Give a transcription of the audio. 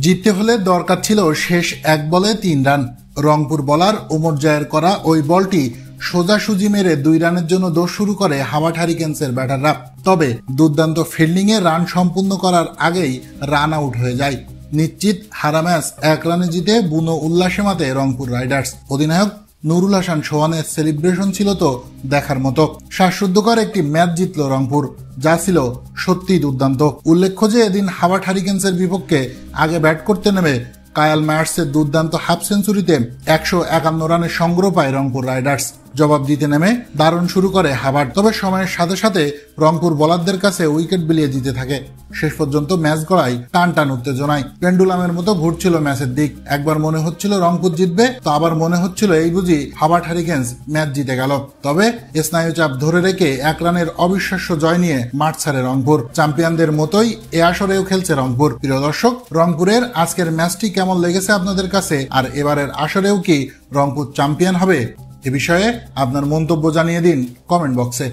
জিততে হলে দরকার ছিল শেষ এক বলে ৩ রান। রংপুর বোলার ওমর জায়ের করা ওই বলটি সোজাসুজি মেরে ২ রানের জন্য দৌড় শুরু করে হাওয়ার্ড হারিকেন্সের ব্যাটাররা। তবে দুর্দান্ত ফিল্ডিংয়ে রান সম্পূর্ণ করার আগেই রান আউট হয়ে যায়। নিশ্চিত হারা ম্যাচ ১ রানে জিতে বুনো উল্লাসে মাতে রংপুর রাইডার্স। অধিনায়ক নুরুল হাসান সোহানের সেলিব্রেশন ছিল তো দেখার মতো। শ্বাসরুদ্ধকর একটি ম্যাচ জিতল রংপুর, যা ছিল সত্যিই দুর্দান্ত। উল্লেখ্য যে এদিন হাওয়ার্ড হারিকেন্সের বিপক্ষে আগে ব্যাট করতে নেমে কায়াল মায়ার্সের দুর্দান্ত হাফ সেঞ্চুরিতে ১৫১ রানের সংগ্রহ পায় রংপুর রাইডার্স। জবাব দিতে নেমে দারুণ শুরু করে হাওয়ার্ড, তবে সময়ের সাথে সাথে রংপুর বোলারদের কাছে উইকেট বিলিয়ে দিতে থাকে। শেষ পর্যন্ত ম্যাচ গড়ায় টান টান উত্তেজনায়। পেন্ডুলামের মতো ঘুরছিল ম্যাচের দিক। একবার মনে হচ্ছিল রংপুর জিতবে, তো আবার মনে হচ্ছিল এই বুঝি হাওয়ার্ড হারিকেন্স ম্যাচ জিতে গেল। তবে স্নায়ু চাপ ধরে রেখে ১ রানের অবিশ্বাস্য জয় নিয়ে মাঠ ছাড়ে রংপুর। চ্যাম্পিয়নদের মতোই এ আসরেও খেলছে রংপুর। প্রিয় দর্শক, রংপুরের আজকের ম্যাচটি কেমন লেগেছে আপনাদের কাছে, আর এবারের আসরেও কি রংপুর চ্যাম্পিয়ন হবে? এ বিষয়ে আপনার মন্তব্য জানিয়ে দিন কমেন্ট বক্সে।